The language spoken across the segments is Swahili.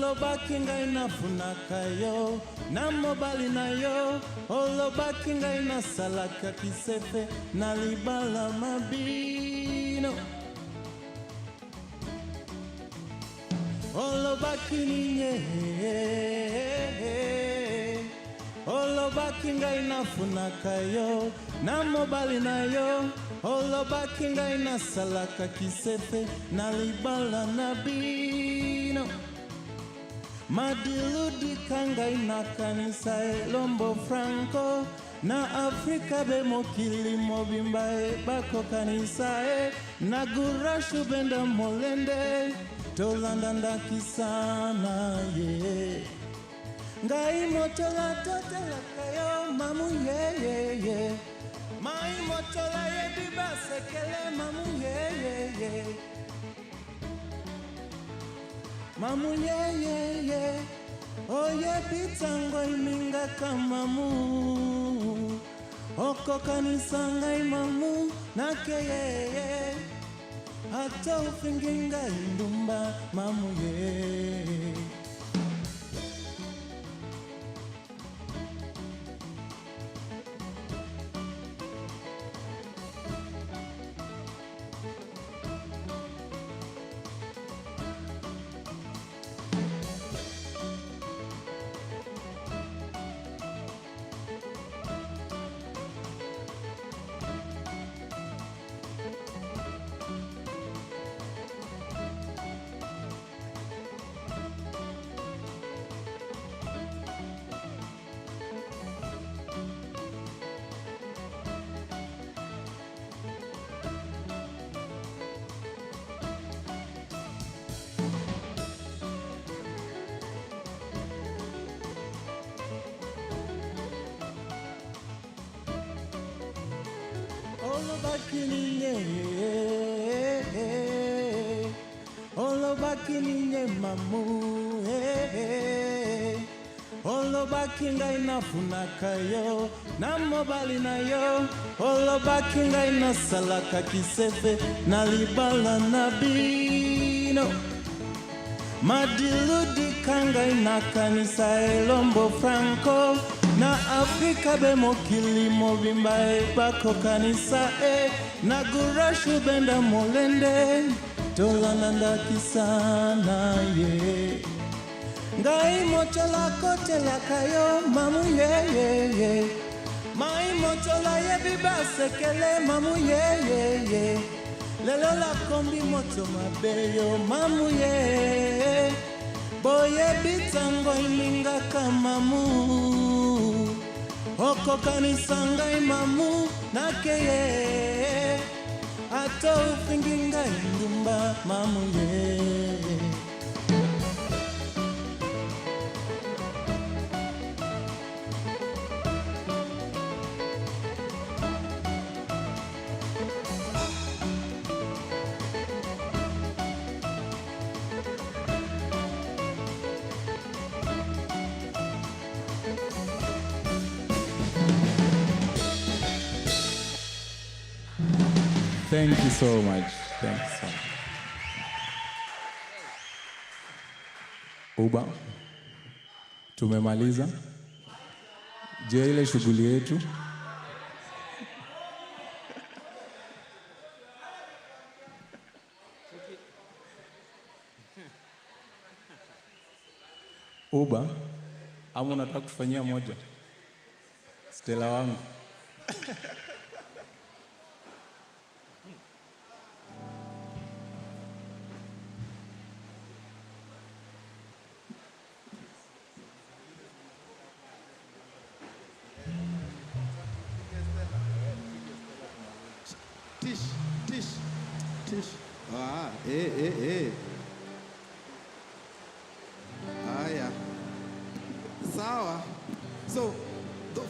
Olobakinga inafunakayo na mobali nayo. Olobakinga inasalaka kisefe na libala mabino. Olobakininye Olobakinga inafunakayo na mobali nayo. Olobakinga inasalaka kisefe na libala na bino. Madiludi kanga inakanisa elombo franco na Afrika be mokili mobimba bako kanisa na gurashu benda molende tolanda ndakisana ye. Ngai motola totela kayo mamu ye. Mai motola ye biba sekele mamu ye. Mamu ye. Oye pitango iminga kamamu. Oko kanisa ngai mamu nake ye. Hata ufinginga indumba mamu ye. Olobakininye mamu Olobakinga inafunakayo na mobali nayo. Olobakinga inasalaka kisefe na libala na bino. Madiludi kanga inakanisa elombo franco na Afrika be mokili mobimba bako kanisa na gurashu benda molende tolanda ndakisana ye. Ngai motola kotela kayo mamu ye. Mai motola ye biba sekele mamu ye. Lelo la kombi moto mabeyo mamu ye. Boye bitango iminga kamamu. Oko kanisa ngai mamu nake ye. Hata ufinginga indumba mamu ye. Thank you so much. Thank you so much. Uba, tumemaliza. Je, ile shughuli yetu? Uba, ama unataka kufanyia moja? Stella wangu. Tish. Yeah. Sawa. So,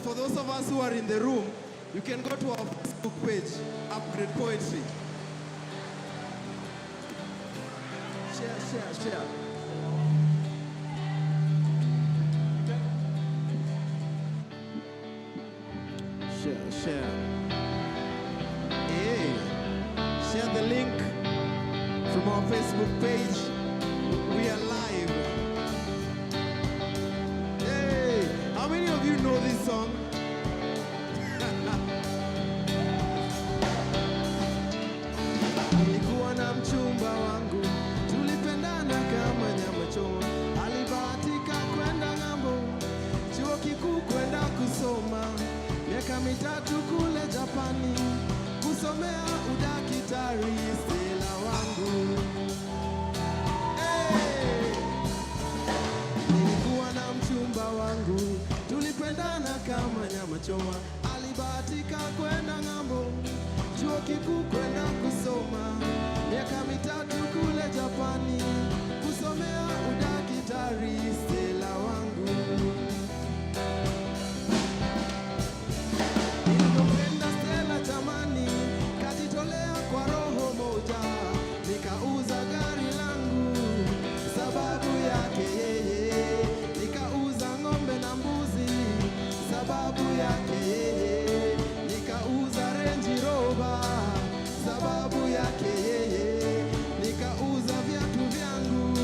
for those of us who are in the room, you can go to our Facebook page, Upgrade Poetry. Share. Share. Hey, share the link from our Facebook page. We are live. kuchoma. Alibahatika kwenda ng'ambo, chuo kikuu kwenda kusoma, miaka mitatu kule Japani, kusomea udakitari. Stella wangu, nilipopenda Stella jamani, kajitolea kwa roho moja, nikauza gari langu sababu yake yeye, nikauza ng'ombe na mbuzi sababu yake yeye, nikauza Range Rover sababu yake yeye, nikauza viatu vyangu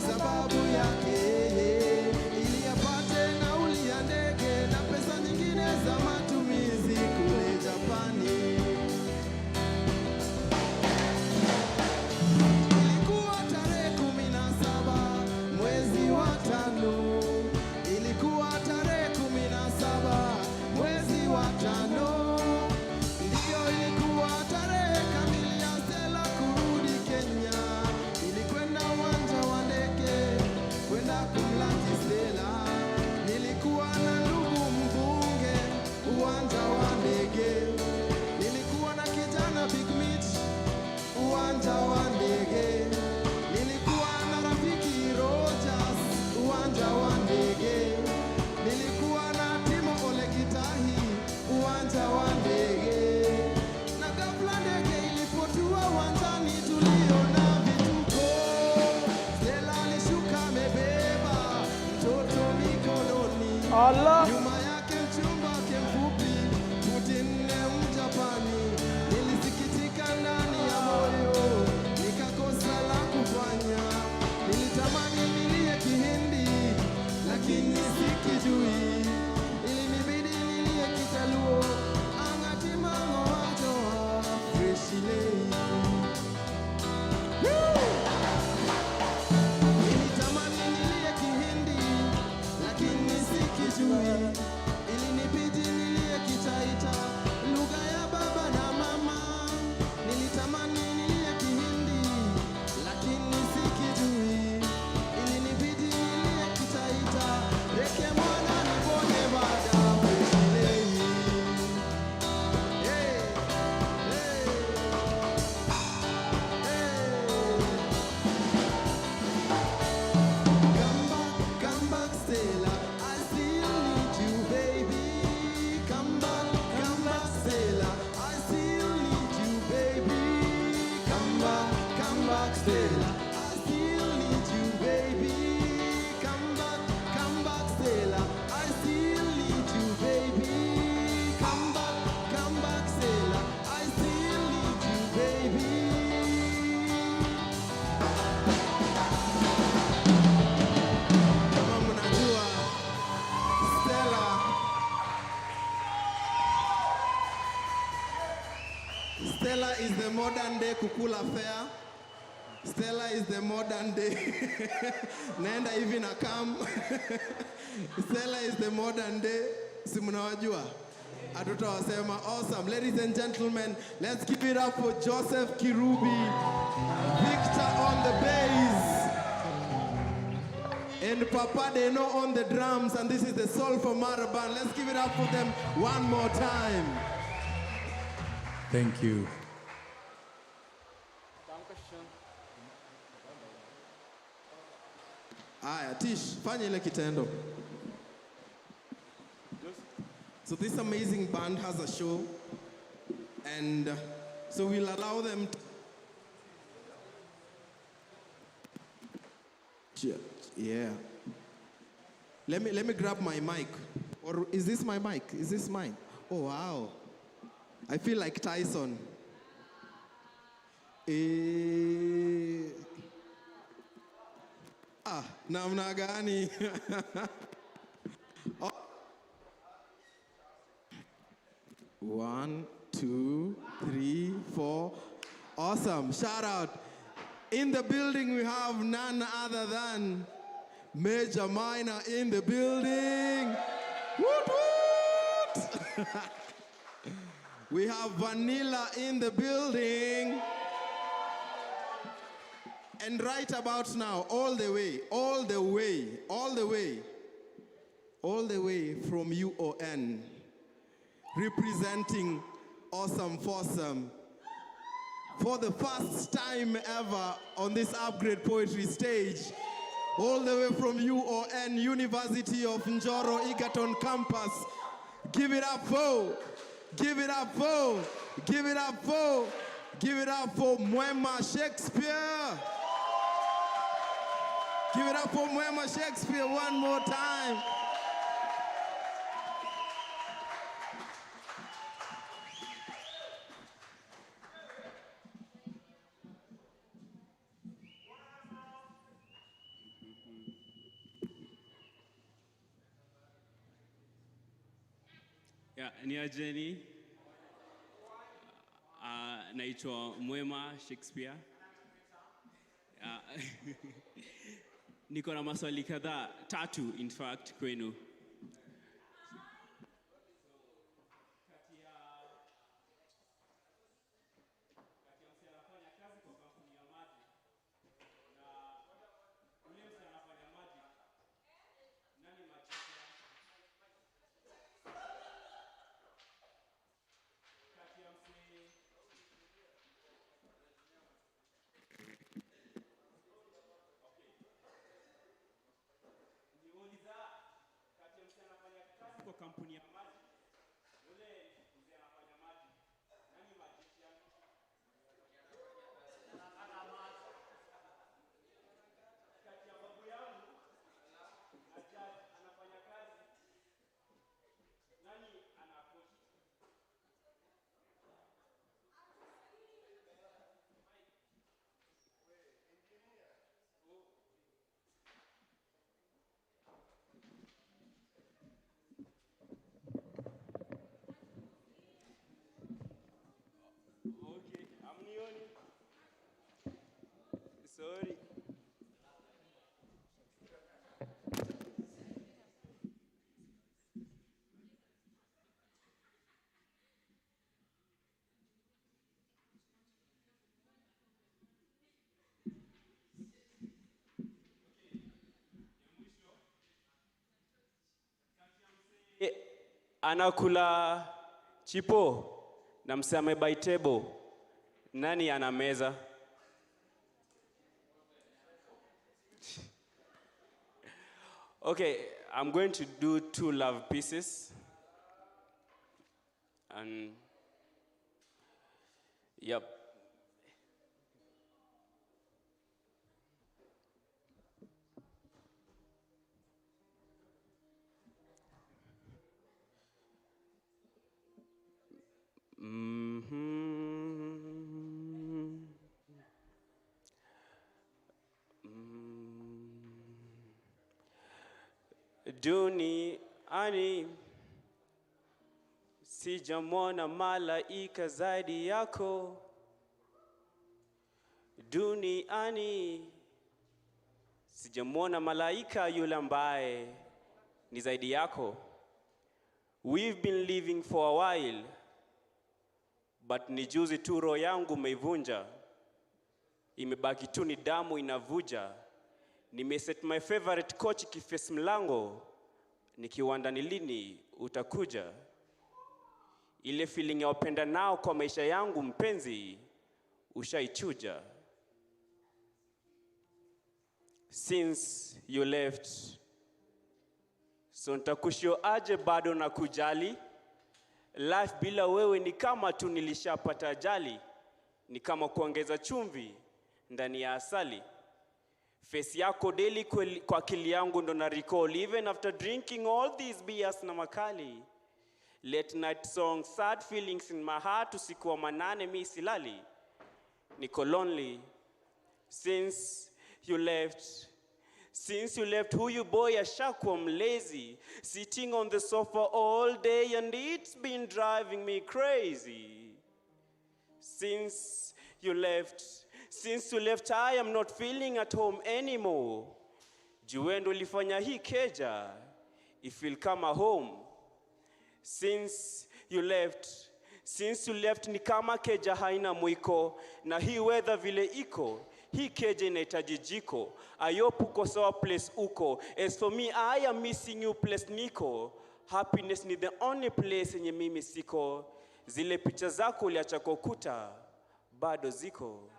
sababu yake yeye, ili apate nauli ya ndege na pesa nyingine za matumizi kule Japani. Ilikuwa tarehe 17 mwezi wa 5, ilikuwa tarehe 17 mwezi wa 5, ndiyo ilikuwa tarehe kamili ya Stella kurudi Kenya. Ilikwenda uwanja wa ndege kwenda kumlaki Stella. Nilikuwa na ndugu mbunge uwanja wa ndege, nilikuwa na kijana Big Mitch uwanja wa ndege, nilikuwa na rafiki Rogers uwanja wa ndege, nilikuwa na Timo Ole Gitahi uwanja wa ndege. Na ghafla ndege ilipotua uwanjani, tuliona vituko. Stella alishuka amebeba mtoto mikononi, nyuma yake mchumba wake mfupi futi 4 Mjapani. Nilisikitika ndani ya moyo, nikakosa la kufanya. Nilitamani nilie Kihindi lakini sikijui, ilinibidi nilie Kitaluo, ang'atimango wajoa freshilei. Nilitamani nilie Kihindi lakini sikijui, ilinibidi nilie Kitaita, lugha ya baba na mama. Nilitamani nilie Kihindi lakini sikijui, ilinibidi nilie Kitaita, reke mwana nipone bada freshilei. Hey, hey, come back, Stella. I still need you, baby. Come back, Stella. I still need you, baby. Come back, Stella. I still need you, baby. Come back, Stella. I still need you, baby. Come back, Stella. I still need you, baby. Kama mnajua Stella is the modern day Kukula Fair. Stella is the modern day naenda hivi na kam. Stella is the modern day, si mnawajua? Hatutawasema. Awesome. Ladies and gentlemen, let's give it up for Joseph Kirubi, Victor on the bass, and Papa Deno on the drums, and this is the Soul for Maraban. Let's give it up for them one more time. Thank you. Aya, Tish, fanya ile kitendo. So this amazing band has a show, and so we'll allow them to, yeah. Let me grab my mic. Or is this my mic? Is this mine? Oh wow. I feel like Tyson. Namna gani? Oh. 1, 2, 3, 4. Awesome. Shout out. In the building we have none other than Major Minor in the building. Woot woot. We have Vanilla in the building. And right about now, all the way from UON, representing Awesome Foursome. For the first time ever on this Upgrade Poetry stage, all the way from UON, University of Njoro Egerton campus. Give it up for, give it up for, give it up for, give it up for Mwema Shakespeare. Give it up for Mwema Shakespeare one more time. Yeah, ni ajeni. Naitwa Mwema Shakespeare. Niko na maswali kadhaa, tatu in fact kwenu. Kwa kampuni ya maji, yule mzee anafanya maji, nani magician? Ana maji. Kati ya babu yangu na judge anafanya kazi, nani ana kochi? Okay, amnioni. Sorry. Anakula chipo na msame by table. Nani ana meza? Okay, I'm going to do 2 love pieces. And yep. Duniani sijamwona malaika zaidi yako. Duniani sijamwona malaika yule ambaye ni zaidi yako. We've been living for a while, but ni juzi tu roho yangu umeivunja. Imebaki tu ni damu inavuja. Nimeset my favorite coach kiface mlango. Nikiwanda ni lini utakuja. Ile feeling ya upenda nao kwa maisha yangu mpenzi ushaichuja. Since you left, so nitakushio aje bado na kujali. Life bila wewe ni kama tu nilishapata ajali. Ni kama kuongeza chumvi ndani ya asali. Face yako daily kwa akili yangu ndo na recall. Even after drinking all these beers na makali. Late night songs, sad feelings in my heart. Usiku wa manane mi silali. Niko lonely. Since you left. Since you left, who you boy ashakuwa lazy. Sitting on the sofa all day and it's been driving me crazy. Since you left. Since you left, I am not feeling at home anymore. Juendo ulifanya hii keja, if you'll come home. Since you left ni kama keja haina mwiko. Na hii weather vile iko, hii keja inahitaji jiko. I hope uko sawa place uko. As for me, I am missing you place niko. happiness ni the only place yenye mimi siko. Zile picha zako uliacha kwa ukuta bado ziko.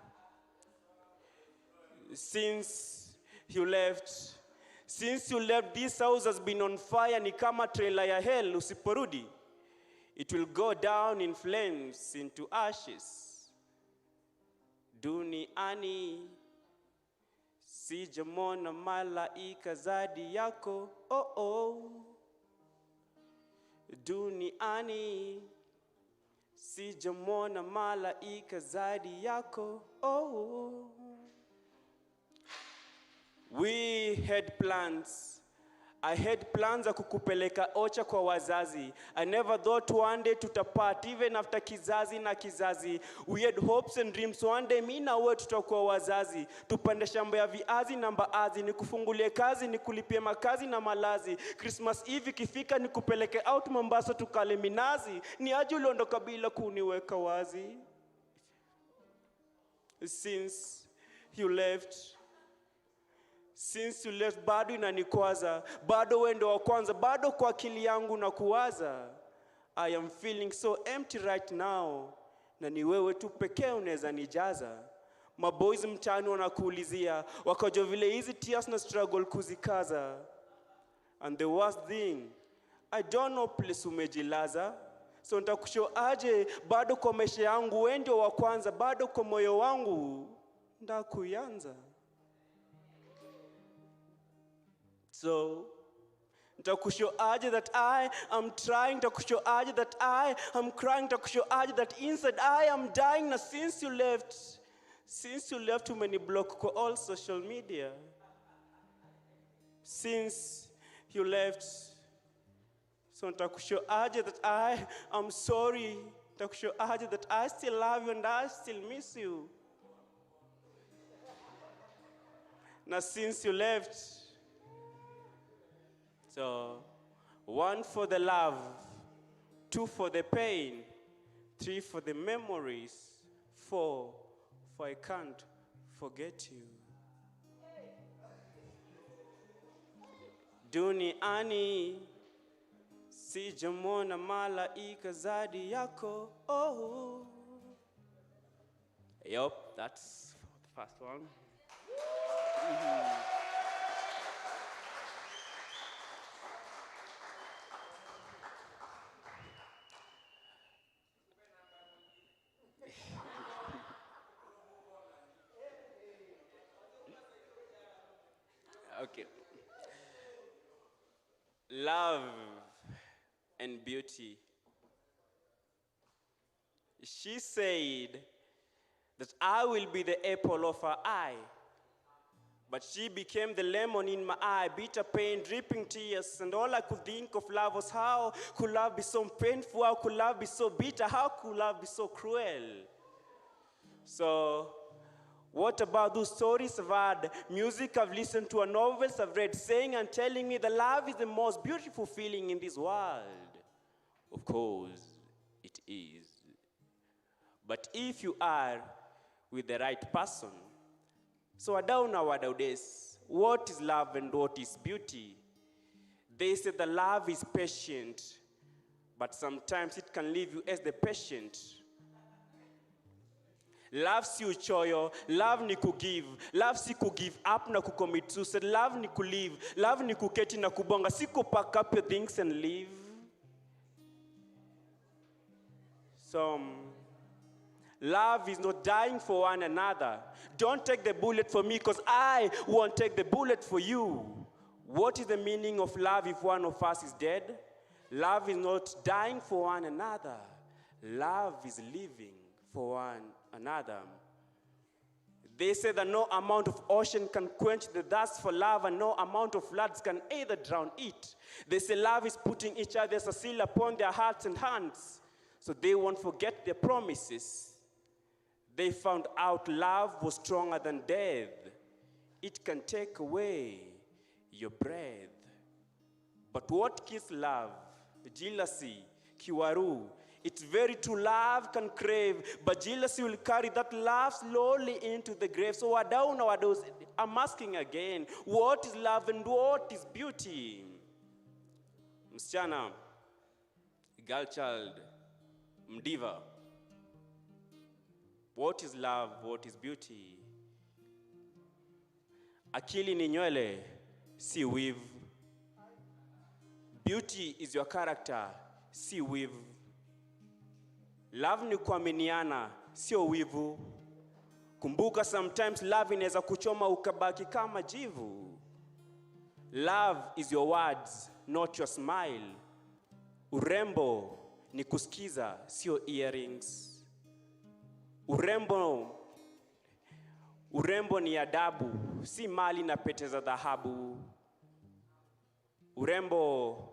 Since you left, this house has been on fire, ni kama trailer ya hell. Usiporudi, it will go down in flames into ashes. Duniani sijamona malaika zadi yako, oh oh. Duniani sijamona malaika zadi yako, oh. We had plans. I had plans za kukupeleka Ocha kwa wazazi. I never thought one day tutapart, even after kizazi na kizazi. We had hopes and dreams, one day mimi na wewe tutakuwa wazazi. Tupande shamba ya viazi na mbaazi, nikufungulie kazi, nikulipie makazi na malazi. Christmas Eve ikifika nikupeleke out Mombasa tukale minazi. Ni aje uliondoka bila kuniweka wazi. Since you left, bado inanikwaza, bado wendo wa kwanza, bado kwa akili yangu na kuwaza. I am feeling so empty right now, na ni wewe tu pekee unaweza nijaza. Maboys mtaani wanakuulizia, wakajua vile hizi tears na struggle kuzikaza. And the worst thing, I don't know place umejilaza. So nitakushow aje, bado kwa maisha yangu wewe ndio wa kwanza, bado kwa moyo wangu ndakuyanza. So, nitakushow aje that I am trying, nitakushow aje that I am crying, nitakushow aje that inside I am dying. Na since you left, umeniblock kwa all social media. Since you left, so nitakushow aje that I am sorry, nitakushow aje that I still love you and I still miss you. Na since you left, so, 1 for the love, 2 for the pain, 3 for the memories, 4 for I can't forget you. Duniani sijamona malaika zadi yako, oh. Yup, that's the first one. Okay. Love and beauty. She said that I will be the apple of her eye, but she became the lemon in my eye, bitter pain, dripping tears, and all I could think of love was how could love be so painful, how could love be so bitter, how could love be so cruel? So, what about those stories I've heard, music I've listened to, and novels I've read, saying and telling me that love is the most beautiful feeling in this world? Of course, it is. But if you are with the right person, so wadau na wadaudes, what is love and what is beauty? They say that love is patient, but sometimes it can leave you as the patient. Love si uchoyo, love ni kugive, love si kugive up na kucommit suicide, love ni kulive, love ni kuketi na kubonga, si kupack up your things and leave. So, love is not dying for one another. Don't take the bullet for me because I won't take the bullet for you. What is the meaning of love if one of us is dead? Love is not dying for one another. Love is living for one another. They say that no amount of ocean can quench the thirst for love, and no amount of floods can either drown it. They say love is putting each other's seal upon their hearts and hands, so they won't forget their promises. They found out love was stronger than death. It can take away your breath. But what kills love? Jealousy, kiwaru. It's very true, love can crave, but jealousy will carry that love slowly into the grave. So wadau na wadau, I'm asking again, what is love and what is beauty? msichana, girl child, mdiva. What is love? What is beauty? Akili ni nywele, si weave. Beauty is your character, si weave. Love ni kuaminiana, sio wivu. Kumbuka sometimes love inaweza kuchoma ukabaki kama jivu. Love is your words, not your smile. Urembo ni kusikiza, sio earrings. Urembo ni adabu, si mali na pete za dhahabu. Urembo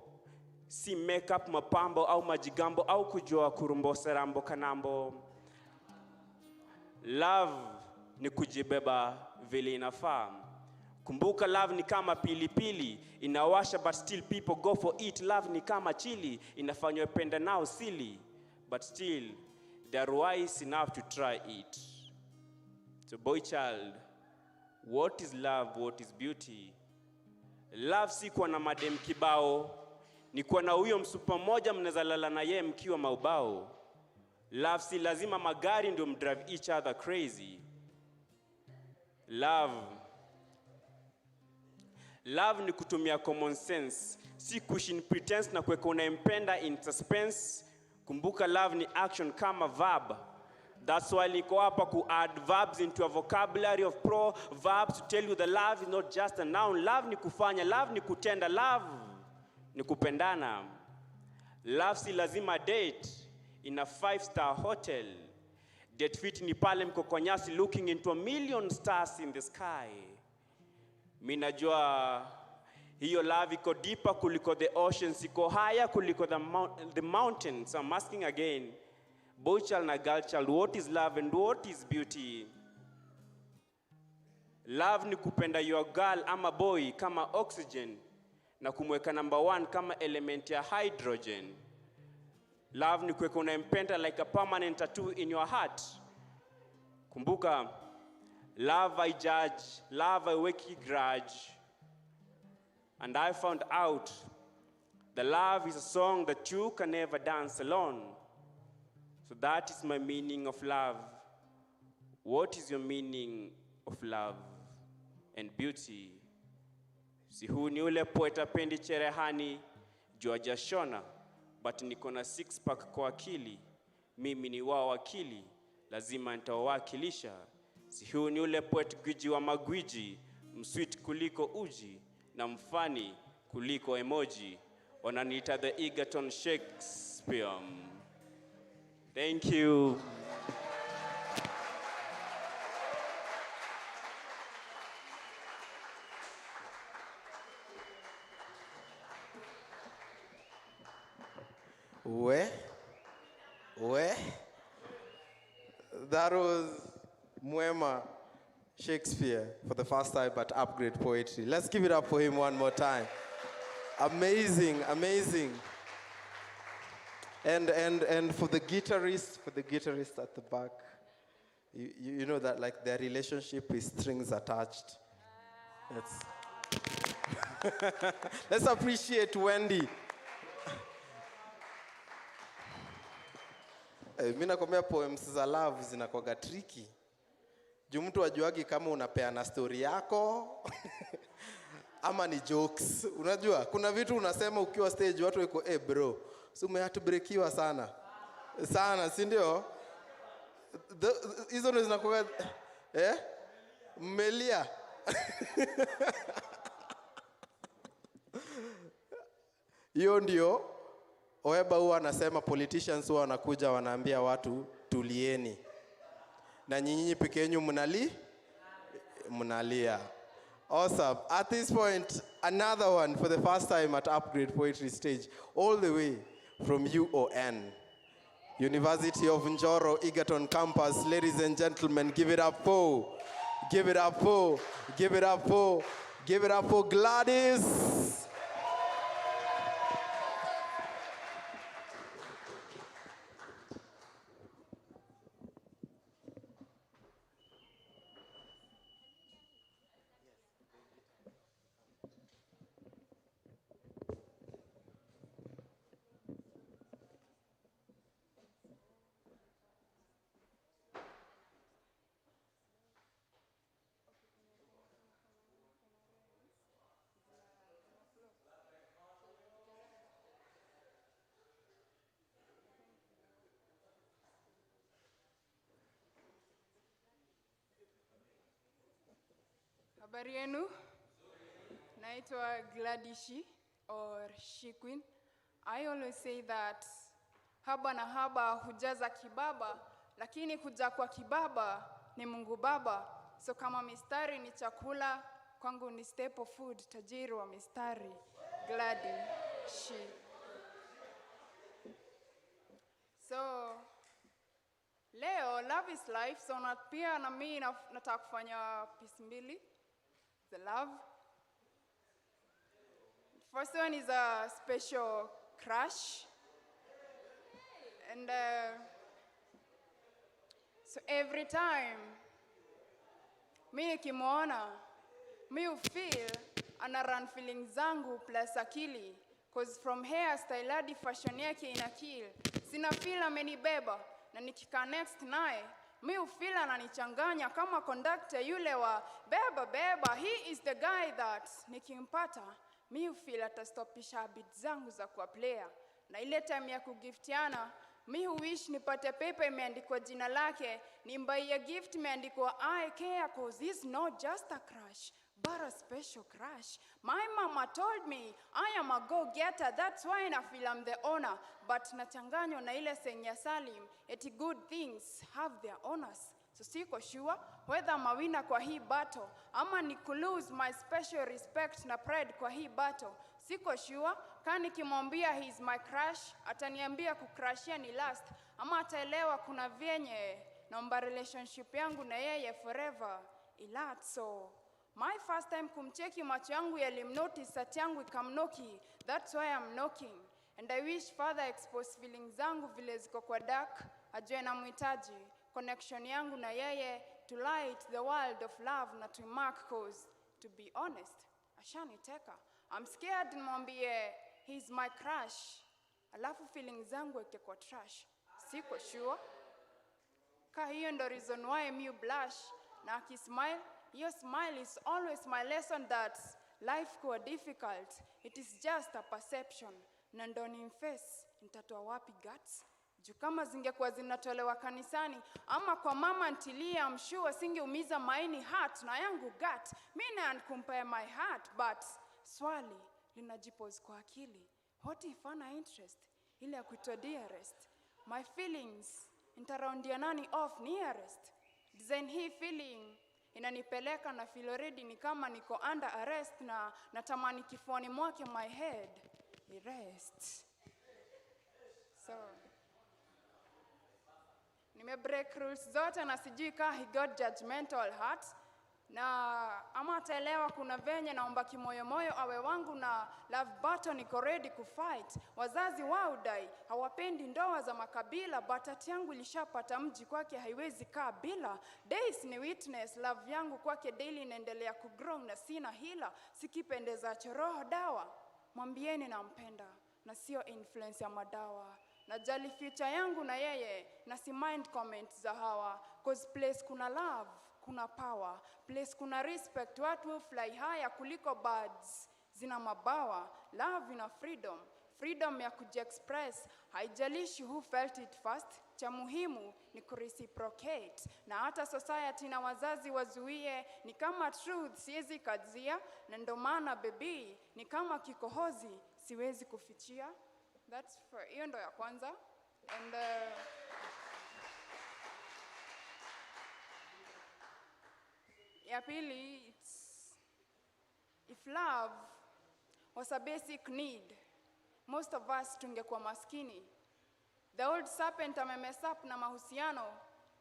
si makeup, mapambo au majigambo au kujua kurumbosa rambo kanambo. Love ni kujibeba vile inafaa. Kumbuka love ni kama pilipili, inawasha but still people go for it. Love ni kama chili, inafanywa penda nao silly, but still they are wise enough to try it. So boy child, what is love? What is beauty? Love si kuwa na madem kibao, ni kuwa na huyo msupa moja mnaweza lala na yeye mkiwa maubao. Love si lazima magari ndio mdrive each other crazy. Love ni kutumia common sense, si kushin pretense na kuweka unayempenda in suspense. Kumbuka love ni action kama verb. That's why niko hapa ku add verbs into a vocabulary of proverbs to tell you that love is not just a noun. Love ni kufanya, love ni kutenda, love ni kupendana. Love si lazima date in a 5-star hotel. Date fit ni pale mko kwa nyasi looking into a million stars in the sky. Mimi najua hiyo love iko deeper kuliko the oceans, iko higher kuliko the mountains. So I'm asking again, boy child na girl child, what is love and what is beauty? Love ni kupenda your girl ama boy kama oxygen, na kumweka number 1 kama element ya hydrogen. Love ni kuweka unayempenda like a permanent tattoo in your heart. Kumbuka, love I judge, love I wake grudge. And I found out that love is a song that you can never dance alone. So that is my meaning of love. What is your meaning of love and beauty? Si huu ni ule poeta pendi cherehani, Georgia Shona, but niko na 6-pack kwa akili. Mimi ni wao wakili, lazima nitawakilisha. Si huu ni ule poet gwiji wa magwiji, msweet kuliko uji, na mfani kuliko emoji. Wananiita the Egerton Shakespeare. Thank you. That was Mwema Shakespeare for the first time at Upgrade Poetry. Let's give it up for him one more time. Amazing, amazing. And for the guitarist at the back, you know that like their relationship is strings attached. Let's appreciate Wendy. Mimi nakwambia poems za love zinakuwa tricky. Juu mtu ajuagi kama unapeana story yako ama ni jokes. Unajua kuna vitu unasema ukiwa stage watu wako bro, so umehatubreakiwa sana. Sana, si ndio? Hizo ndio zinakuwa mmelia. Hiyo ndio Oeba huwa anasema politicians huwa wanakuja wanaambia watu tulieni. Na nyinyi peke yenu mnalia. Awesome. At this point, another one for the first time at Upgrade Poetry Stage, all the way from UON, University of Njoro, Egerton Campus. Ladies and gentlemen, give it up for Gladys. Habari yenu? Naitwa Gladishi or She Queen. I always say that haba na haba hujaza kibaba, lakini kuja kwa kibaba ni Mungu Baba. So kama mistari ni chakula, kwangu ni staple food, tajiri wa mistari. Gladishi. So leo love is life, so pia na mimi nataka kufanya piece mbili. The love. First one is a special crush. And so every time mi nikimwona, mi feel ana run feelings zangu plus akili. Cause from hairstyle hadi fashion yake ina kill. Sina feel amenibeba na nikikaa next naye mi feel ananichanganya kama conductor yule wa beba beba. He is the guy that nikimpata mi feel atastopisha beat zangu za kuwa player. Na ile time ya kugiftiana mi wish nipate paper imeandikwa jina lake, nimbaie gift imeandikwa I care, cause he's not just a crush but a special crush. My mama told me I am a go-getter, that's why I feel I'm the owner. But nachanganywa na ile saying ya Salim, eti good things have their owners. So siko sure whether mawina kwa hii battle ama ni lose my special respect na pride kwa hii battle. Siko sure kani kimwambia he's my crush, ataniambia kucrushia ni last, ama ataelewa kuna vyenye naomba relationship yangu na yeye forever ilat. So my first time kumcheki macho yangu yalimnotice at yangu ikamnoki. That's why I'm knocking. And I wish father expose feelings zangu vile ziko kwa dark, ajue na muhitaji connection yangu na yeye to light the world of love na to mark, cause to be honest ashaniteka. I'm scared nimwambie he's my crush alafu feelings zangu eke kwa trash. Siko sure ka hiyo ndo reason why me blush na akismile. Your smile is always my lesson that life kuwa difficult, it is just a perception. Na ndo nimface, nitatoa wapi guts? Juu kama zingekuwa zinatolewa kanisani ama kwa mama ntilia, I'm sure singeumiza maini heart na yangu gut. Mimi na compare my heart, but swali linajipose kwa akili. What if ana interest ile ya kuitwa dearest? My feelings intaraundia nani off nearest? Design hii feeling inanipeleka na feel already ni kama niko under arrest na natamani kifuani mwake my head rest. So nime break rules zote na sijui ka he got judgmental heart, na ama ataelewa kuna venye naomba kimoyo moyo awe wangu na love button iko ready kufight. Wazazi wao dai hawapendi ndoa za makabila, but ati yangu ilishapata mji kwake haiwezi kaa bila. Days ni witness, love yangu kwake daily inaendelea kugrow na sina hila. Sikipendeza choroho dawa, mwambieni nampenda na sio influence ya madawa. Najali future yangu na yeye na si mind comments za hawa, cause place kuna love kuna power, place kuna respect, watu fly higher kuliko birds zina mabawa. Love ina freedom, freedom ya kujiexpress, haijalishi who felt it first. Cha muhimu ni kureciprocate, na hata society na wazazi wazuie. Ni kama truth siwezi kadzia, na ndo maana baby ni kama kikohozi siwezi kufichia. That's for hiyo ndo ya kwanza. And ya pili, it's if love was a basic need, most of us tungekuwa maskini. The old serpent amemess up na mahusiano.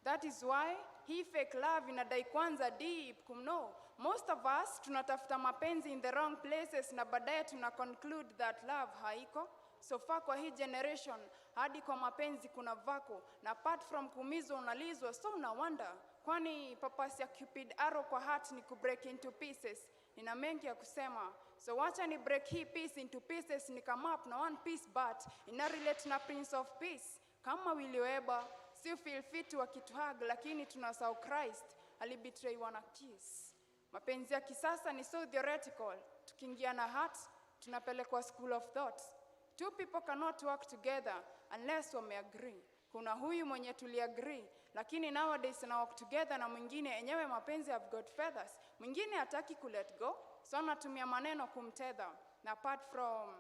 That is why he fake love inadai kwanza deep kumno. Most of us tunatafuta mapenzi in the wrong places na baadaye tuna conclude that love haiko. So far kwa hii generation hadi kwa mapenzi kuna vako, na apart from kumizwa unalizwa. So una wonder kwani purpose ya Cupid arrow kwa heart ni kubreak into pieces. Nina mengi ya kusema, so wacha ni break hii piece into pieces, ni come up na one piece but ina relate na Prince of Peace. Kama Willy Weba si feel fit wakituhag, lakini tunasahau Christ alibetray wana kiss. Mapenzi ya kisasa ni so theoretical, tukiingia na heart tunapelekwa school of thoughts. Two people cannot work together unless wame agree. Kuna huyu mwenye tuliagree lakini nowadays na work together na mwingine enyewe mapenzi have got feathers. Mwingine hataki ku let go, so anatumia maneno kumtether. Na apart from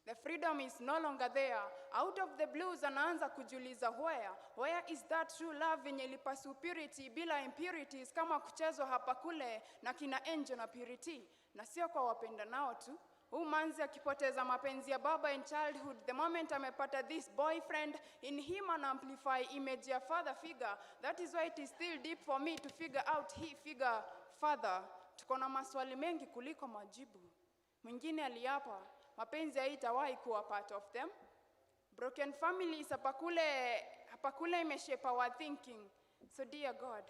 the freedom is no longer there. Out of the blues anaanza kujiuliza where is that true love yenye ilipasu purity bila impurities kama kuchezwa hapa kule na kina Angel na Purity. Na sio kwa wapenda nao tu. Huyu manzi akipoteza mapenzi ya baba in childhood, the moment amepata this boyfriend, in him an amplify image ya father figure. That is why it is still deep for me to figure out he figure father. Tuko na maswali mengi kuliko majibu. Mwingine aliapa mapenzi haitawahi kuwa part of them. Broken families hapa kule imeshape our thinking. So dear God,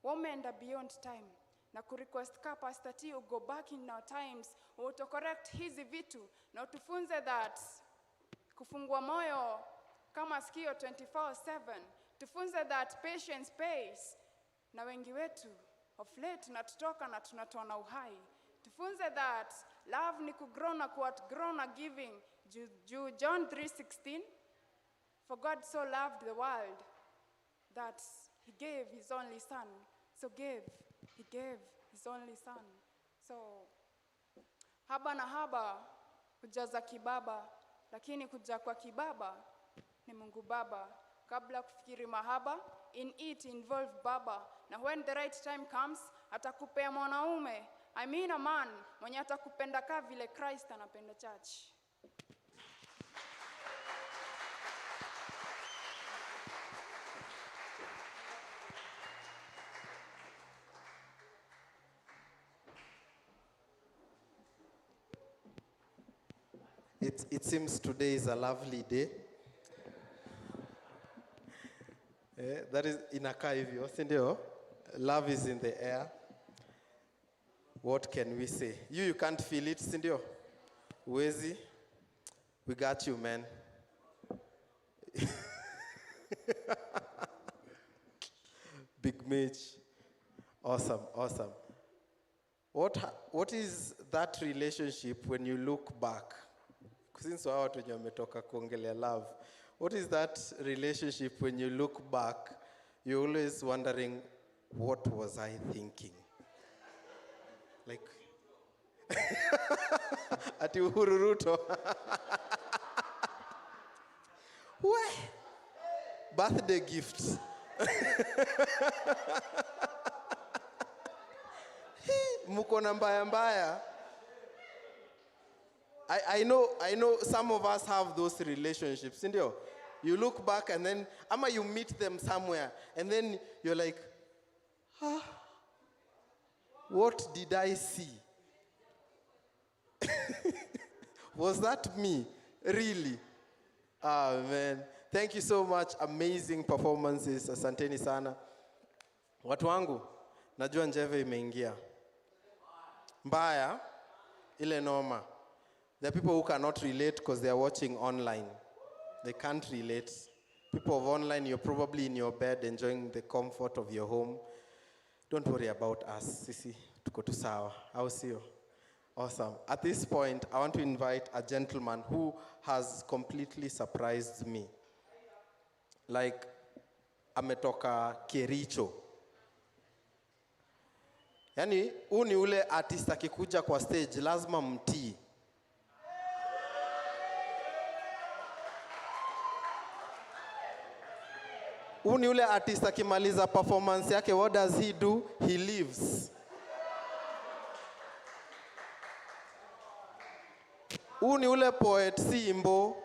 women are beyond time. Na kurequest ka Pastor T go back in our times, autocorrect hizi vitu, na utufunze that kufungua moyo kama sikio 24/7, tufunze that patience pays, na wengi wetu of late na tutoka na tunatona uhai. Tufunze that love ni kugrow na kuoutgrow na giving. John 3:16, for God so loved the world that he gave his only son. So he gave his only son. So haba na haba hujaza kibaba, lakini kuja kwa kibaba ni Mungu Baba. Kabla kufikiri mahaba, in it involve baba. Na when the right time comes, atakupea mwanaume. I mean a man mwenye atakupenda ka vile Christ anapenda church. It seems today is a lovely day. That is inakaa hivyo, si ndio? Love is in the air. What can we say? You can't feel it, si ndio? Uwezi? We got you, man. Big Mitch. Awesome. What is that relationship when you look back? Since wao watu wenye wametoka kuongelea love, what is that relationship when you look back, you're always wondering, what was I thinking? Like, ati Uhuru Ruto. Birthday gifts. Muko na mbaya. I know some of us have those relationships, ndio? You look back and then, ama you meet them somewhere, and then you're like, what did I see? Was that me? Really? Ah, man. Thank you so much. Amazing performances. Asanteni sana. Watu wangu, najua njeve imeingia. Mbaya, ile noma. There are people who cannot relate because they are watching online. They can't relate. People of online, you're probably in your bed enjoying the comfort of your home. Don't worry about us. Sisi, tuko tu sawa. Au sio? Awesome. At this point, I want to invite a gentleman who has completely surprised me. Like, ametoka Kericho. Yani, huu ni ule artist akikuja kwa stage, lazima mtii. Huu ni ule artist akimaliza performance yake, what does he do? He leaves. Huu ni ule poet si imbo,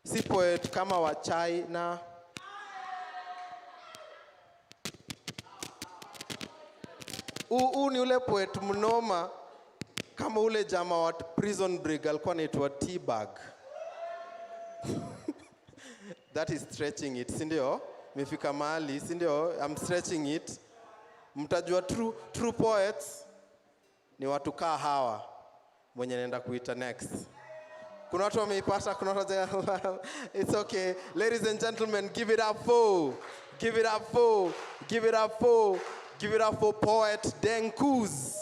si poet kama wa China. Huu ni ule poet mnoma kama ule jama wa Prison Break alikuwa anaitwa T-Bag. That is stretching it, si ndio? Mefika mahali, si ndio? I'm stretching it. Mtajua true poets ni watu kaa hawa mwenye naenda kuita next. Kuna watu wameipata, kuna watu it's okay. Ladies and gentlemen, give it up for poet Denkuz.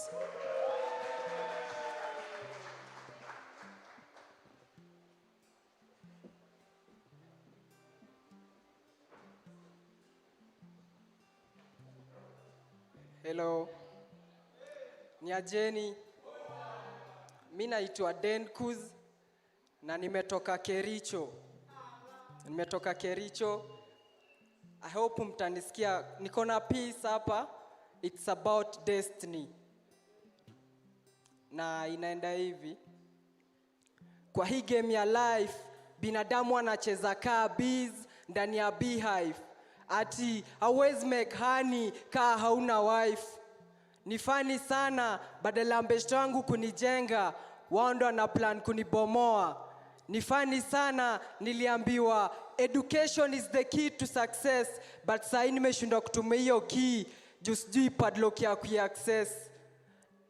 Hello. Ni ajeni. Mimi naitwa Denkuz na nimetoka Kericho. I hope mtanisikia. Niko na piece hapa. It's about destiny. Na inaenda hivi. Kwa hii game ya life, binadamu anacheza kaa bees ndani ya beehive. Ati always make honey kaa hauna wife. Ni funny sana, badala ya mbeshto wangu kunijenga, wao ndo wana plan kunibomoa. Ni funny sana, niliambiwa education is the key to success, but sahi nimeshindwa kutumia hiyo key, juu sijui padlock ya kuiaccess.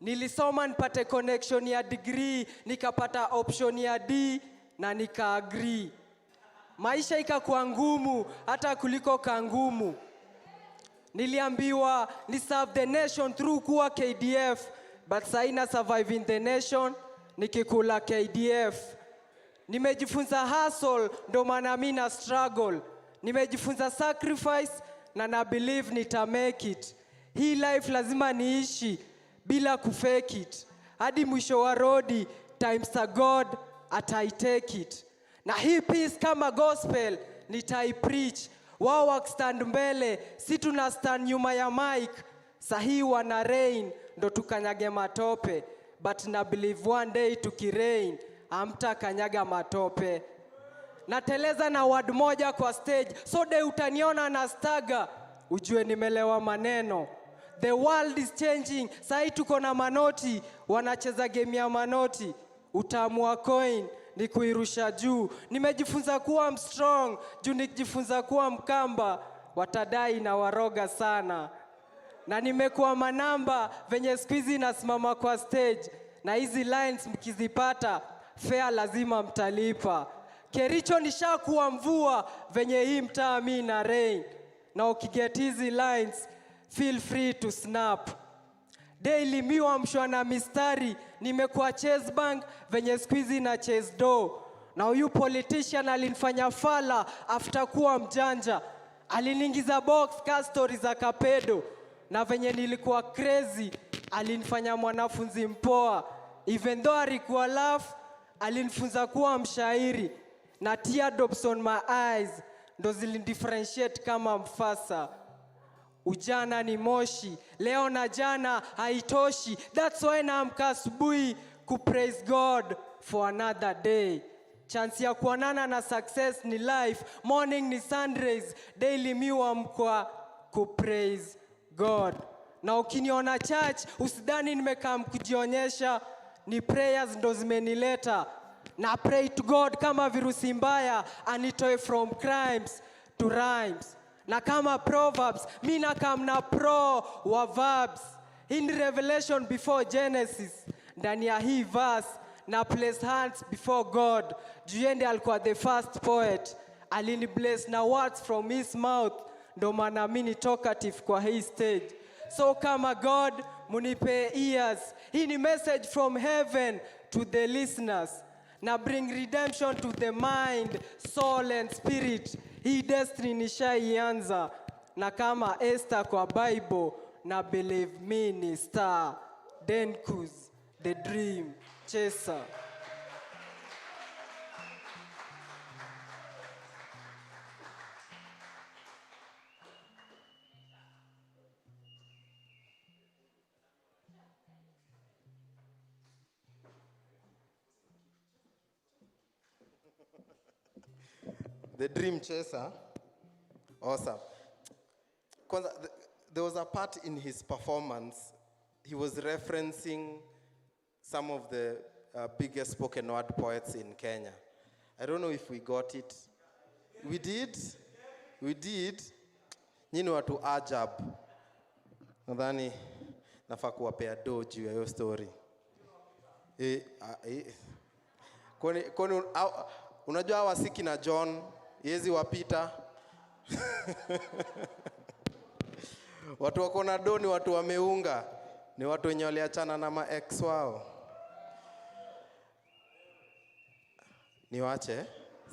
Nilisoma nipate connection ya degree, nikapata option ya D na nika-agree. Maisha ikakuwa ngumu hata kuliko kangumu. Niliambiwa ni serve the nation through kuwa KDF, but saina survive in the nation nikikula KDF. Nimejifunza hustle, ndo maana mimi na struggle. Nimejifunza sacrifice na believe nita make it. Hii life lazima niishi bila kufake it. Hadi mwisho wa road, times a God atai take it. Na hii peace kama gospel nitai preach. Wao wakistand mbele, si tuna stand nyuma ya mic. Sahi wana rain, ndo tukanyage matope. But na believe one day tukirain, amta kanyaga matope. Nateleza na word moja kwa stage, so de utaniona na staga, ujue nimelewa maneno. The world is changing, sahi tuko na manoti, wanacheza game ya manoti. Utamu coin ni kuirusha juu. Nimejifunza kuwa strong, juu nikijifunza kuwa mkamba, watadai na waroga sana. Na nimekuwa manamba, venye squeezy nasimama kwa stage, na hizi lines mkizipata, fair lazima mtalipa. Kericho nishakuwa mvua, venye hii mtaa mimi na rain. Na ukiget hizi lines, feel free to snap. Daily miwa mshwa na mistari, nimekuwa chase bank, venye squeezy na chase do. Na huyu politician alinifanya fala after kuwa mjanja. Aliningiza box ka story za kapedo. Na venye nilikuwa crazy, alinifanya mwanafunzi mpoa. Even though alikuwa laugh, alinifunza kuwa mshairi. Na teardrops on my eyes, ndo zilindifferentiate kama mfasa. Ujana ni moshi, leo na jana haitoshi. That's why naamka asubuhi ku praise God for another day. Chance ya kuonana na success ni life, morning ni sunrise, daily miwa mkwa ku praise God. Na ukiniona church, usidhani nimekaa kujionyesha, ni prayers ndo zimenileta. Na pray to God kama virusi mbaya, anitoe from crimes to rhymes. Na kama Proverbs, mi nakam na pro wa verbs. In Revelation before Genesis, ndani ya hii verse, na place hands before God. Juyende alikuwa the first poet. Alini bless na words from his mouth, ndo maana mimi talkative kwa hii stage. So kama God, munipe ears. Hii ni message from heaven to the listeners. Na bring redemption to the mind, soul and spirit. Hii destiny nishaianza. Na kama Esther kwa Bible, na believe me ni star. Denkuz, the dream chaser. The dream chaser. Awesome. Kwanza, there was a part in his performance, he was referencing some of the biggest spoken word poets in Kenya. I don't know if we got it. We did? We did. Nyini watu ajab. Nadhani nafaa kuwapea do juu ya hiyo story. Kwani unajua hawa Siki na John, yezi wapita. Watu wako na do ni watu wameunga. Ni watu wenye waliachana na ma ex wao. Niwache?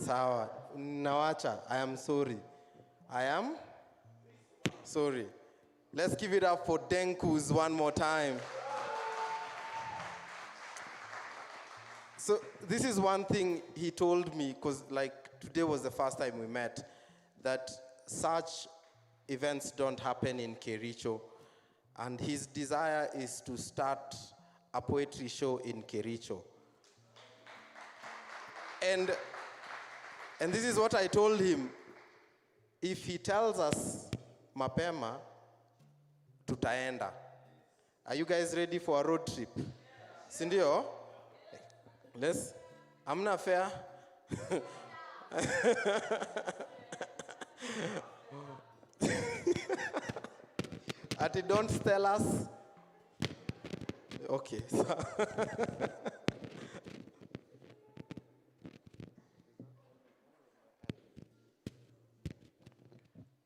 Sawa. Nawacha. I am sorry. I am sorry. Let's give it up for Denkus one more time. So this is one thing he told me, because like today was the first time we met, that such events don't happen in Kericho. And his desire is to start a poetry show in Kericho. And this is what I told him. If he tells us mapema, tutaenda. Are you guys ready for a road trip? Sindio? Let's, amna fair. Ati don't tell us. Okay.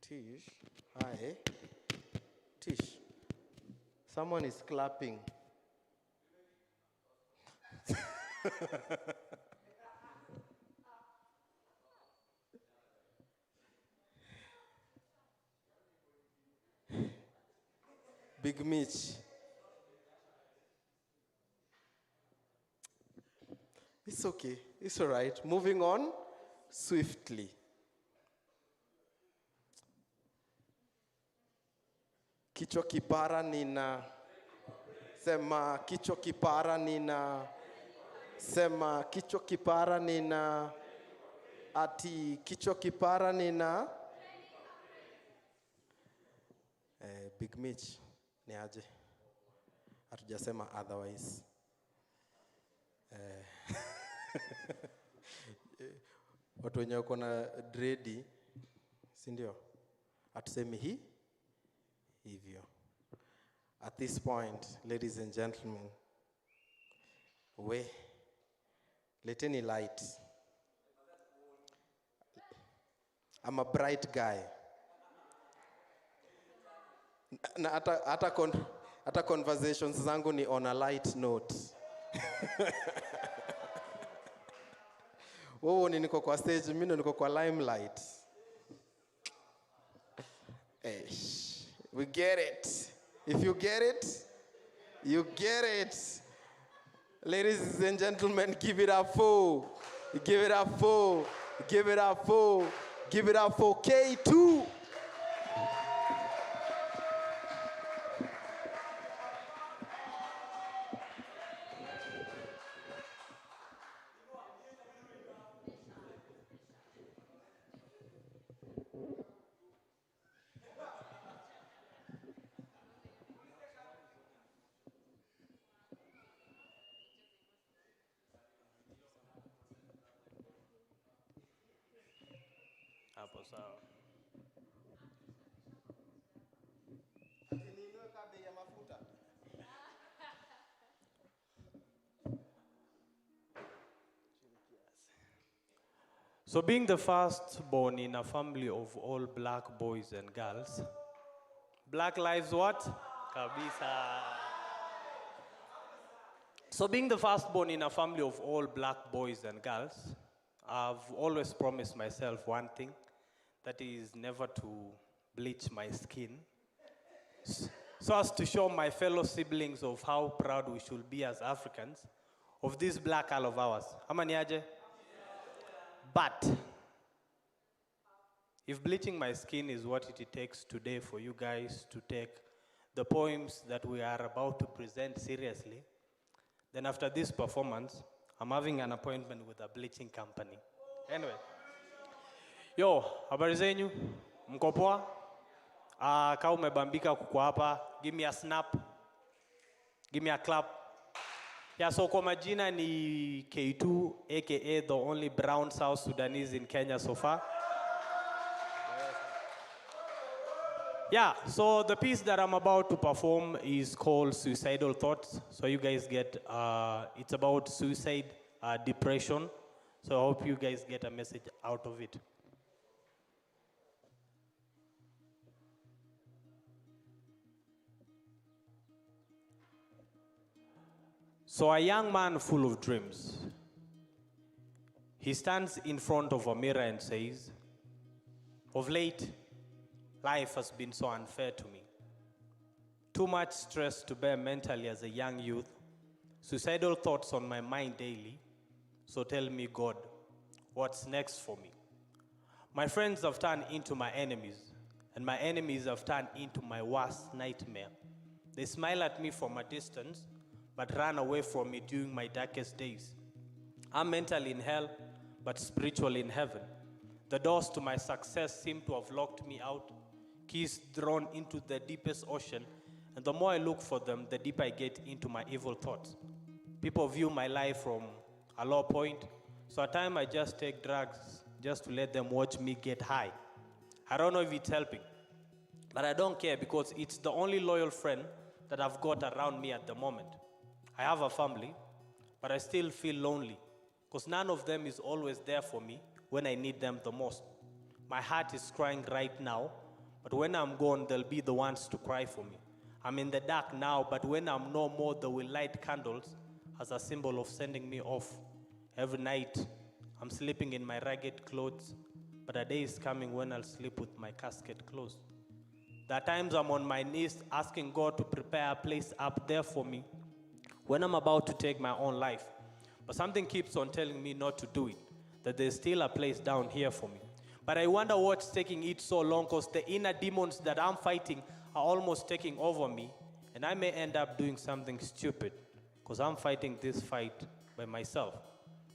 Tish, hi. Tish, someone is clapping. Big Mitch. It's okay. It's all right. Moving on swiftly. Kichwa kipara nina. Sema kichwa kipara nina. Sema kichwa kipara nina. Ati kichwa kipara nina. Big Mitch. Ni aje? Hatujasema otherwise. Watu wenye wako na dreadi, si ndio? Hatusemi hivyo. At this point, ladies and gentlemen, leteni light. I'm a bright guy. Na hata conversations zangu ni on a light note. Wewe niko kwa stage, mimi niko kwa limelight. We get it. If you get it, you get it. Ladies and gentlemen, give it up for K2. Hapo sawa. So being the firstborn in a family of all black boys and girls, Black lives what? Kabisa. So being the firstborn in a family of all black boys and girls, I've always promised myself one thing, that is never to bleach my skin, so as to show my fellow siblings of how proud we should be as Africans of this black isle of ours. Ama ni aje? But if bleaching my skin is what it takes today for you guys to take the poems that we are about to present seriously, then after this performance, I'm having an appointment with a bleaching company. Anyway. Yo, habari zenyu? Mko poa? Kama umebambika kuko hapa, give me a snap. Give me a clap. Yeah, so kwa majina ni K2, aka the only brown South Sudanese in Kenya so far. Yeah, so the piece that I'm about to perform is called Suicidal Thoughts. So you guys get, it's about suicide, depression. So I hope you guys get a message out of it. So a young man full of dreams, he stands in front of a mirror and says, of late, life has been so unfair to me. Too much stress to bear mentally as a young youth. Suicidal thoughts on my mind daily. So tell me, God, what's next for me? My friends have turned into my enemies, and my enemies have turned into my worst nightmare. They smile at me from a distance, but run away from me during my darkest days. I'm mentally in hell, but spiritually in heaven. The doors to my success seem to have locked me out, keys thrown into the deepest ocean, and the more I look for them, the deeper I get into my evil thoughts. People view my life from a low point, so at times I just take drugs just to let them watch me get high. I don't know if it's helping, but I don't care because it's the only loyal friend that I've got around me at the moment. I have a family, but I still feel lonely because none of them is always there for me when I need them the most. My heart is crying right now, but when I'm gone, they'll be the ones to cry for me. I'm in the dark now, but when I'm no more, they will light candles as a symbol of sending me off. Every night, I'm sleeping in my ragged clothes, but a day is coming when I'll sleep with my casket closed. There are times I'm on my knees asking God to prepare a place up there for me when I'm about to take my own life. But something keeps on telling me not to do it, that there's still a place down here for me. But I wonder what's taking it so long, because the inner demons that I'm fighting are almost taking over me, and I may end up doing something stupid, because I'm fighting this fight by myself.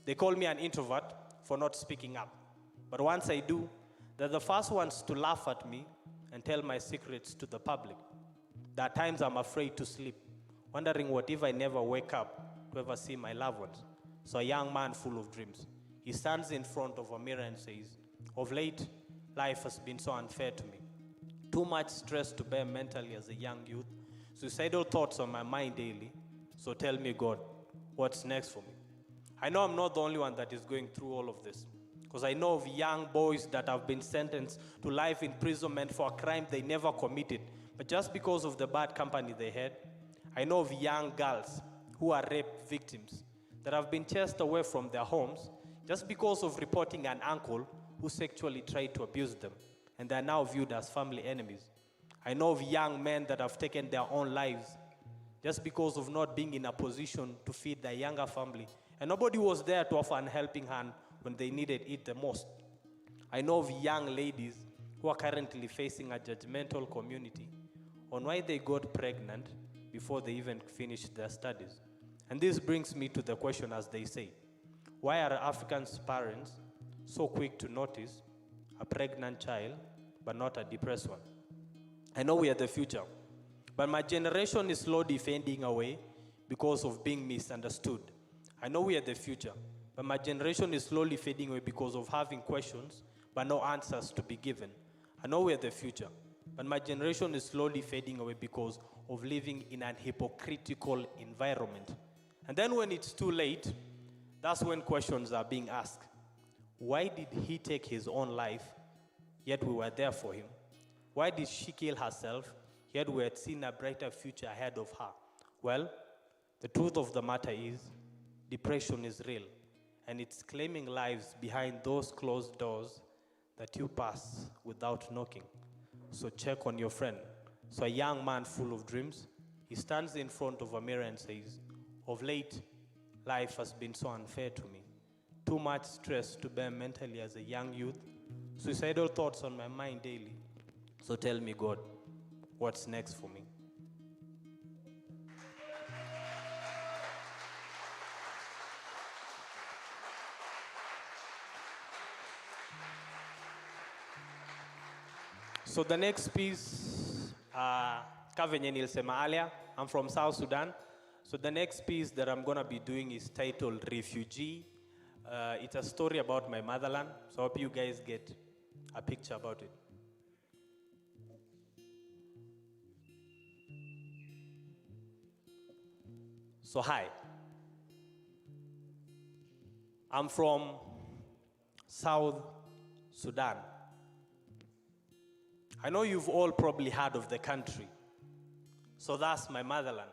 They call me an introvert for not speaking up. But once I do, they're the first ones to laugh at me and tell my secrets to the public. There are times I'm afraid to sleep, wondering what if I never wake up to ever see my loved ones. So a young man full of dreams, he stands in front of a mirror and says, of late, life has been so unfair to me. Too much stress to bear mentally as a young youth, suicidal thoughts on my mind daily. So tell me, God, what's next for me? I know I'm not the only one that is going through all of this, because I know of young boys that have been sentenced to life imprisonment for a crime they never committed, but just because of the bad company they had. I know of young girls who are rape victims that have been chased away from their homes just because of reporting an uncle who sexually tried to abuse them, and they are now viewed as family enemies. I know of young men that have taken their own lives just because of not being in a position to feed their younger family, and nobody was there to offer a helping hand when they needed it the most. I know of young ladies who are currently facing a judgmental community on why they got pregnant before they even finished their studies. And this brings me to the question, as they say, why are Africans' parents so quick to notice a pregnant child but not a depressed one? I know we are the future, but my generation is slowly fading away because of being misunderstood. I know we are the future, but my generation is slowly fading away because of having questions but no answers to be given. I know we are the future, but my generation is slowly fading away because of living in an hypocritical environment. And then when it's too late, that's when questions are being asked. Why did he take his own life, yet we were there for him? Why did she kill herself, yet we had seen a brighter future ahead of her? Well, the truth of the matter is, depression is real, and it's claiming lives behind those closed doors that you pass without knocking. So check on your friend. So a young man full of dreams, he stands in front of a mirror and says, of late, life has been so unfair to me. Too much stress to bear mentally as a young youth, suicidal thoughts on my mind daily. So tell me, God, what's next for me? So the next piece, ka venye nilisema earlier, I'm from South Sudan. So the next piece that I'm gonna be doing is titled Refugee. It's a story about my motherland, so I hope you guys get a picture about it. So hi, I'm from South Sudan. I know you've all probably heard of the country. So that's my motherland.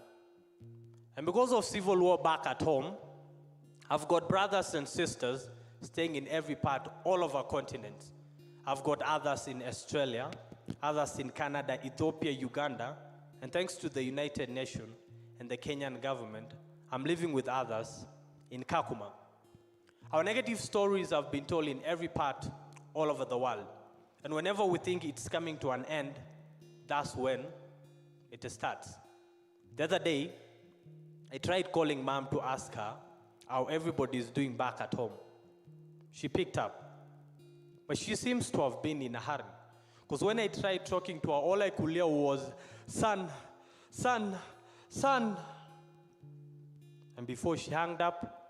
And because of civil war back at home, I've got brothers and sisters staying in every part, all of our continents. I've got others in Australia, others in Canada, Ethiopia, Uganda, And thanks to the United Nations and the Kenyan government, I'm living with others in Kakuma. Our negative stories have been told in every part all over the world. And whenever we think it's coming to an end, that's when it starts. The other day, I tried calling mom to ask her how everybody is doing back at home. She picked up, but she seems to have been in a hurry. Because when I tried talking to her, all I could hear was, son, son, son. And before she hung up,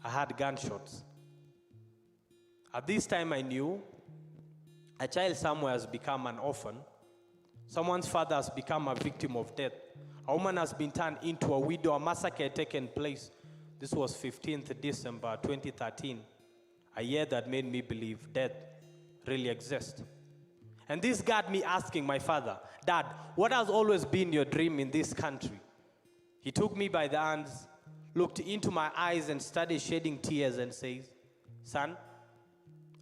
I heard gunshots. At this time I knew a child somewhere has become an orphan. Someone's father has become a victim of death. A woman has been turned into a widow. A massacre had taken place. This was 15th December 2013, a year that made me believe death really exists. And this got me asking my father, Dad, what has always been your dream in this country? He took me by the hands, looked into my eyes and started shedding tears and says, son,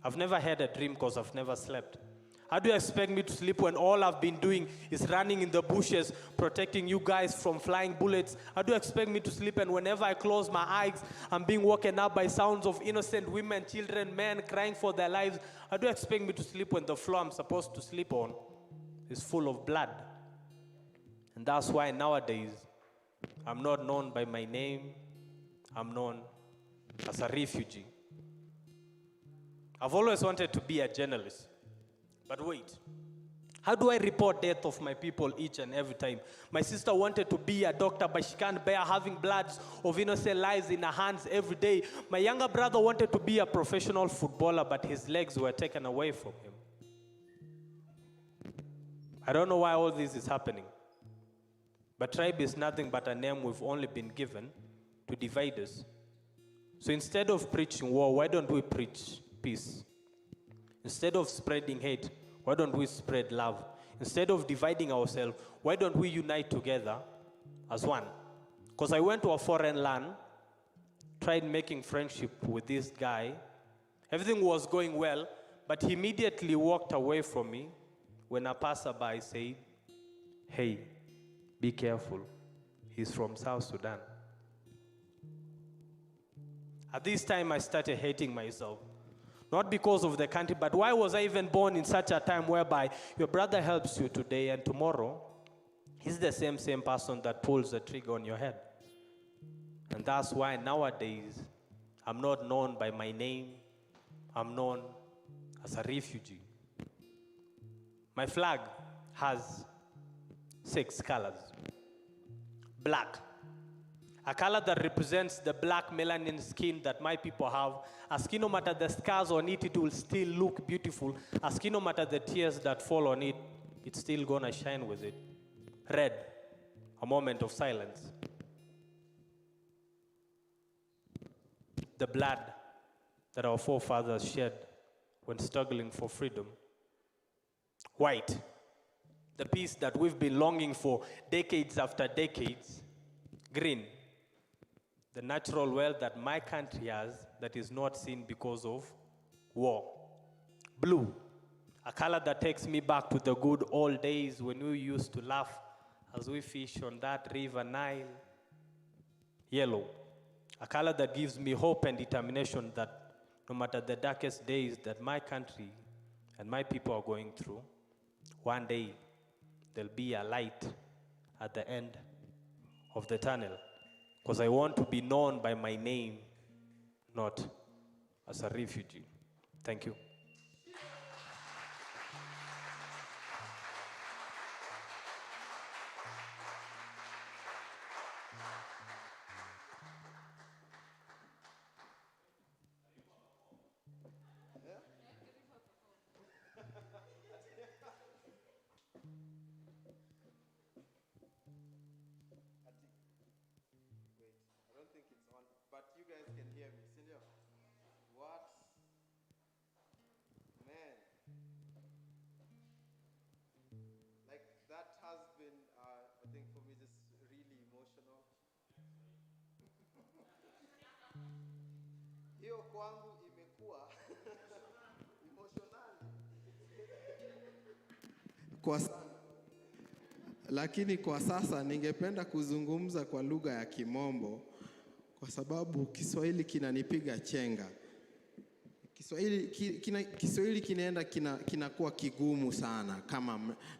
I've never had a dream because I've never slept. How do you expect me to sleep when all I've been doing is running in the bushes, protecting you guys from flying bullets? How do you expect me to sleep and whenever I close my eyes, I'm being woken up by sounds of innocent women, children, men crying for their lives? How do you expect me to sleep when the floor I'm supposed to sleep on is full of blood? And that's why nowadays, I'm not known by my name. I'm known as a refugee. I've always wanted to be a journalist. But wait, how do I report death of my people each and every time? My sister wanted to be a doctor, but she can't bear having bloods of innocent lives in her hands every day. My younger brother wanted to be a professional footballer, but his legs were taken away from him. I don't know why all this is happening. But tribe is nothing but a name we've only been given to divide us. So instead of preaching war, why don't we preach peace? Instead of spreading hate, why don't we spread love? Instead of dividing ourselves, why don't we unite together as one? Because I went to a foreign land, tried making friendship with this guy. Everything was going well, but he immediately walked away from me when a passerby said, hey, be careful, he's from South Sudan. At this time, I started hating myself. Not because of the country, but why was I even born in such a time whereby your brother helps you today and tomorrow, he's the same person that pulls the trigger on your head. And that's why nowadays, I'm not known by my name. I'm known as a refugee. My flag has 6 colors. Black, a color that represents the black melanin skin that my people have. A skin, no matter the scars on it, it will still look beautiful. A skin, no matter the tears that fall on it, it's still gonna shine with it. Red, a moment of silence. The blood that our forefathers shed when struggling for freedom. White, the peace that we've been longing for decades after decades. Green, the natural wealth that my country has that is not seen because of war. Blue, a color that takes me back to the good old days when we used to laugh as we fish on that river Nile. Yellow, a color that gives me hope and determination that no matter the darkest days that my country and my people are going through, one day there'll be a light at the end of the tunnel. Because I want to be known by my name, not as a refugee. Thank you. But you guys can hear me, Cindy. What? Man. Like, that has been, I think for me, just really emotional. Hiyo kwangu imekuwa emotionally. Kwa sana. lakini kwa sasa ningependa kuzungumza kwa lugha ya Kimombo kwa sababu Kiswahili kinanipiga chenga. Kiswahili kinaenda kinakuwa kigumu sana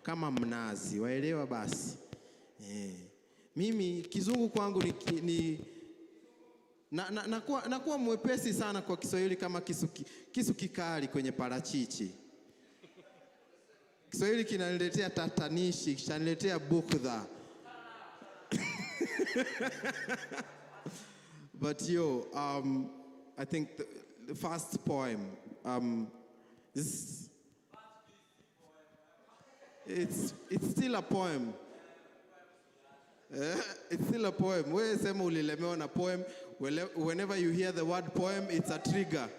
kama mnazi. Waelewa basi? Mimi kizungu kwangu nakuwa mwepesi sana kwa Kiswahili kama kisu kikali kwenye parachichi. Kiswahili kinaniletea tatanishi, kinaniletea bukdha. But I think the first poem, it's still a poem. It's still a poem. Wewe sema ulilemewa na poem. Whenever you hear the word poem, it's a trigger.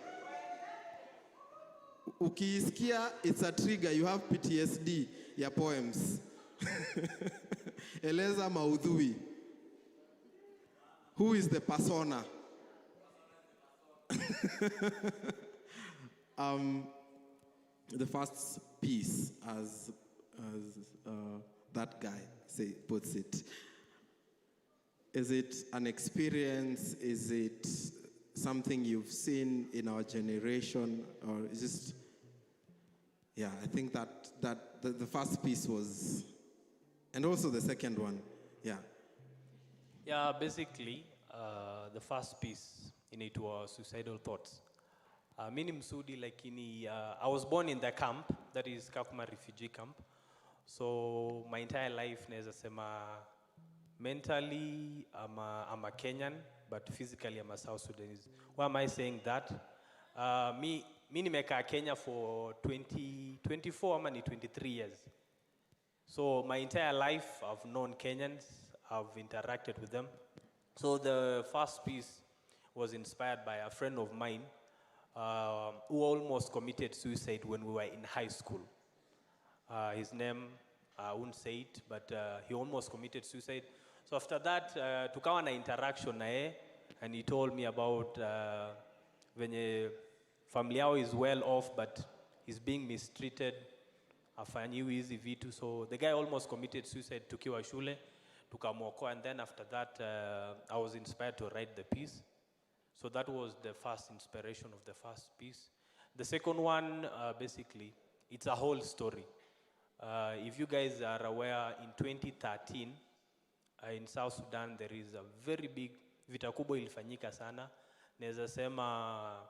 Ukiisikia, it's a trigger. You have PTSD ya poems. Eleza maudhui. Who is the persona? The first piece, as that guy puts it. Is it an experience? Is it something you've seen in our generation, or is just? Yeah, I think that the first piece was, and also the second one. Yeah. Yeah, basically, the first piece in it was suicidal thoughts. Mimi Msudi, lakini I was born in the camp, that is Kakuma refugee camp. So my entire life, naweza sema, mentally I'm a Kenyan, but physically I'm a South Sudanese. Why am I saying that? Me nimekaa Kenya for 24 ama ni 23 years. So my entire life I've known Kenyans, I've interacted with them. So the first piece was inspired by a friend of mine who almost committed suicide when we were in high school. His name, I won't say it, but he almost committed suicide. So after that, tukawa na interaction na yeye, and he told me about venye family yao is well off, but he's being mistreated, afanyiwi hizi vitu. So the guy almost committed suicide tukiwa shule, tukamwokoa, and then after that, I was inspired to write the piece. So that was the first inspiration of the first piece. The second one, basically, it's a whole story. If you guys are aware, in 2013, in South Sudan, there is a very big, vita kubwa ilifanyika sana. Naweza sema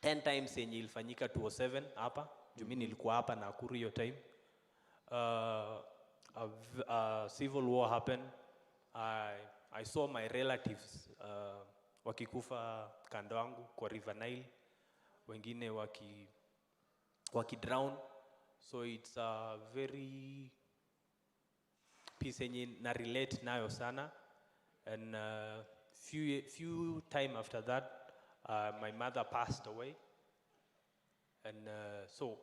10 times yenye ilifanyika 2007 hapa. Mimi nilikuwa hapa Nakuru hiyo time. A civil war happened. I saw my relatives wakikufa kando yangu kwa River Nile. Wengine waki-drown. So it's a very piece yenye na relate nayo sana. And few time after that, my mother passed away. And so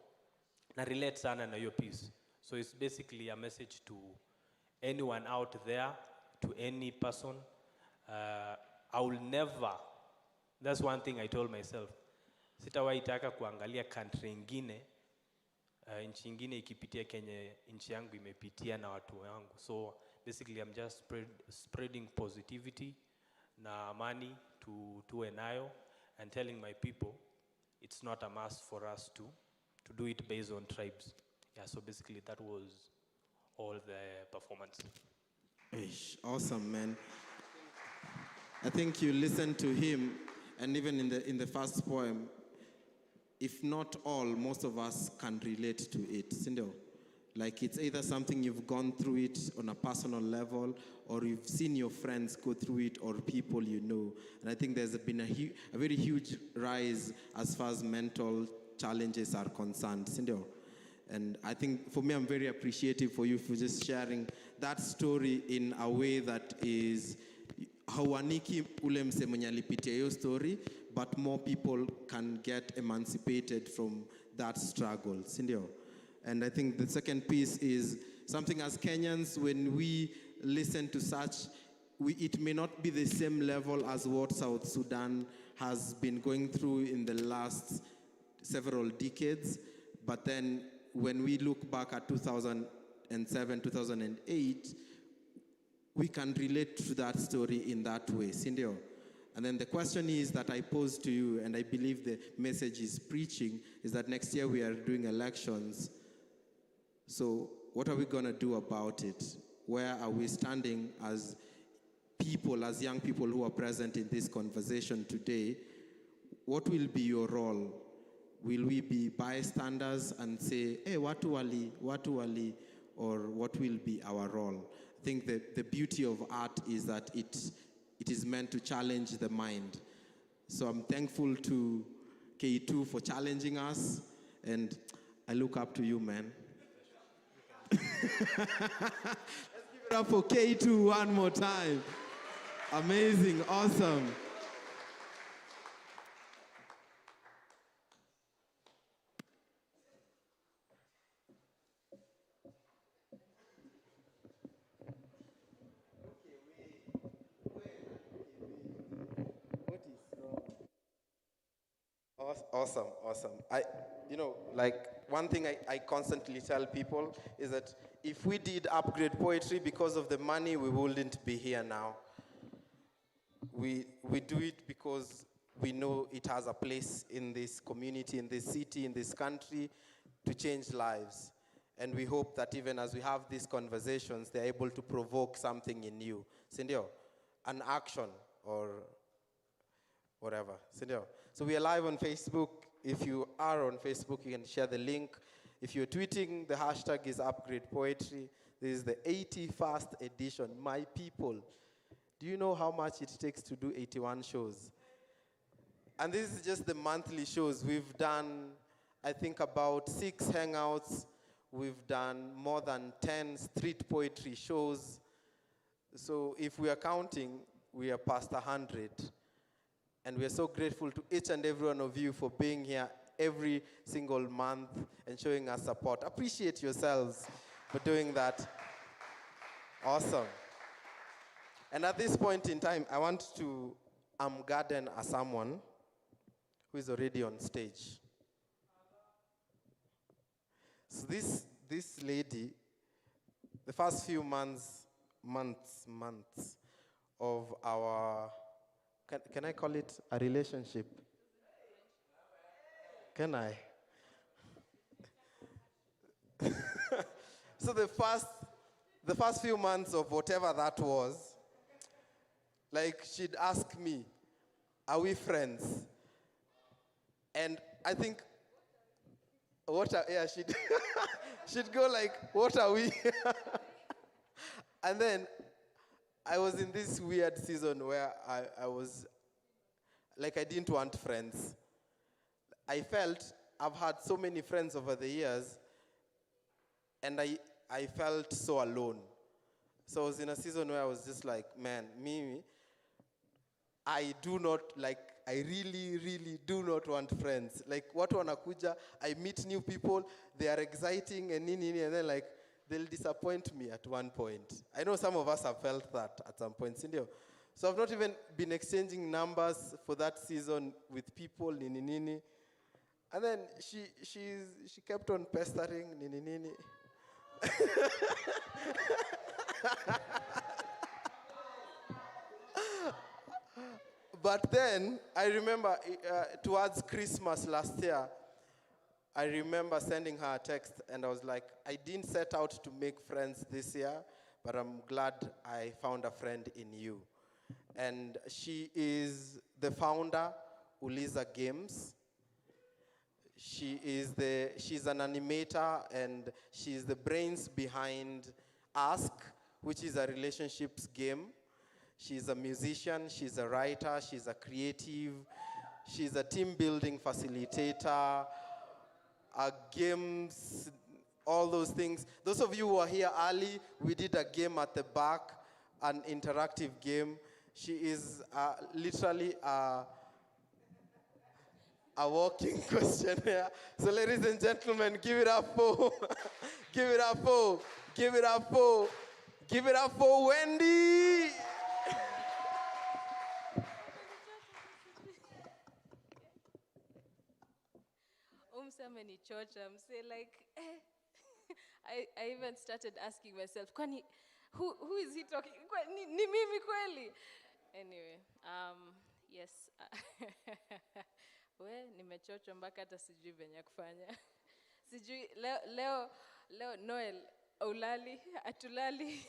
na relate sana na your piece. So it's basically a message to anyone out there, to any person. I will never, that's one thing I told myself. Sitawahi taka kuangalia country ingine, nchi ingine ikipitia kenye nchi yangu imepitia na watu wangu. So basically I'm just spreading positivity na amani tuwe nayo, and telling my people it's not a must for us to do it based on tribes. Yeah, so basically that was all the performance. Awesome, man. I think you listened to him, and even in the first poem, if not all, most of us can relate to it. Sindio? Like it's either something you've gone through it on a personal level, or you've seen your friends go through it, or people you know. And I think there's been a very huge rise as far as mental challenges are concerned. Sindio? And I think for me, I'm very appreciative for you for just sharing that story in a way that is hauaniki ule mse mwenye alipitia hiyo story, but more people can get emancipated from that struggle. Sindio? And I think the second piece is something as Kenyans, when we listen to such, it may not be the same level as what South Sudan has been going through in the last several decades, but then when we look back at 2007, 2008, we can relate to that story in that way, sindio? And then the question is that I pose to you, and I believe the message is preaching, is that next year we are doing elections. So what are we going to do about it? Where are we standing as people, as young people who are present in this conversation today? What will be your role? Will we be bystanders and say, hey, watu wali, or what will be our role? I think the beauty of art is that it is meant to challenge the mind. So I'm thankful to K2 for challenging us, and I look up to you, man. Let's give it up for K2 one more time. Amazing, awesome. Awesome. One thing I constantly tell people is that if we did upgrade poetry because of the money, we wouldn't be here now. We do it because we know it has a place in this community, in this city, in this country to change lives. And we hope that even as we have these conversations, they're able to provoke something in you. Sindio, an action or whatever. Sindio. So we are live on Facebook. If you are on Facebook, you can share the link. If you're tweeting, the hashtag is Upgrade Poetry. This is the 81st edition. My people, do you know how much it takes to do 81 shows? And this is just the monthly shows. We've done, I think, about 6 hangouts. We've done more than 10 street poetry shows. So if we are counting, we are past 100. And we are so grateful to each and every one of you for being here every single month and showing us support. Appreciate yourselves for doing that. Awesome. And at this point in time, I want to garden as someone who is already on stage. So this lady, the first few months of our, can I call it a relationship? Can I? So the first few months of whatever that was, like she'd ask me, are we friends? And I think, she'd go like, what are we? And then I was in this weird season where I was, like I didn't want friends. I felt I've had so many friends over the years, and I felt so alone. So I was in a season where I was just like, man, I really, really do not want friends. Like, what wanakuja, I meet new people, they are exciting and then like, they'll disappoint me at one point. I know some of us have felt that at some point, Cindy. So I've not even been exchanging numbers for that season with people, nini. And then she kept on pestering, nini. But then, I remember towards Christmas last year, I remember sending her a text, and I was like, I didn't set out to make friends this year, but I'm glad I found a friend in you. And she is the founder, Uliza Games. She's an animator, and she's the brains behind Ask, which is a relationships game. She's a musician, she's a writer, she's a creative, she's a team building facilitator, games, all those things. Those of you who are here early, we did a game at the back, an interactive game. She is literally a walking questionnaire. So ladies and gentlemen, give it up for, give it up for Wendy. Amenichocha, I'm say like, I even started asking myself, kwani, who is he talking? Ni mimi kweli? Anyway, yes. We, nimechocho mpaka hata sijui venye kufanya. Sijui, leo, Noel, Aulali, Atulali.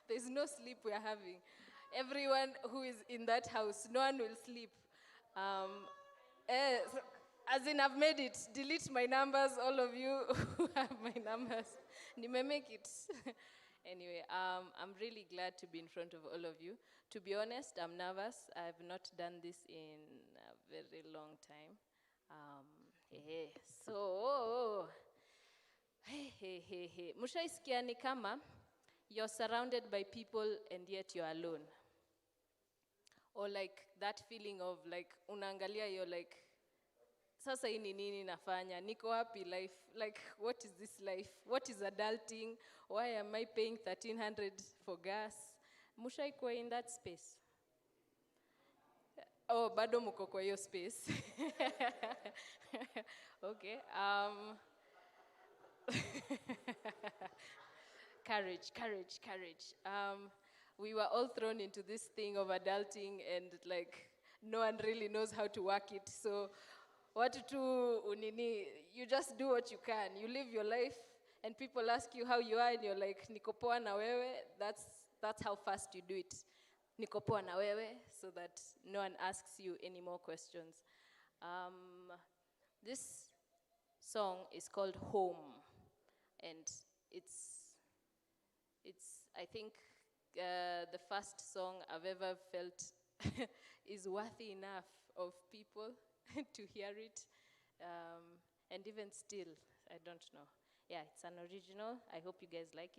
There's no sleep we're having. Everyone who is in that house, no one will sleep. So, as in, I've made it. Delete my numbers, all of you who have my numbers. Nime make it. Anyway, I'm really glad to be in front of all of you. To be honest, I'm nervous. I've not done this in a very long time. So, Mushaisikia ni kama you're surrounded by people and yet you're alone. Or like that feeling of like unaangalia, you're like, sasa hii ni nini nafanya? Niko wapi life? Like, what is this life? What is adulting? Why am I paying 1,300 for gas? Mushaikuwa in that space? Oh, bado muko kwa hiyo space. Okay. Courage. We were all thrown into this thing of adulting, and like no one really knows how to work it. So what to do, unini, you just do what you can. You live your life, and people ask you how you are, and you're like, niko poa na wewe. That's how fast you do it. Niko poa na wewe, so that no one asks you any more questions. This song is called Home, and it's I think the first song I've ever felt is worthy enough of people to hear it, and even still, I don't know. Yeah, it's an original. I hope you guys like it.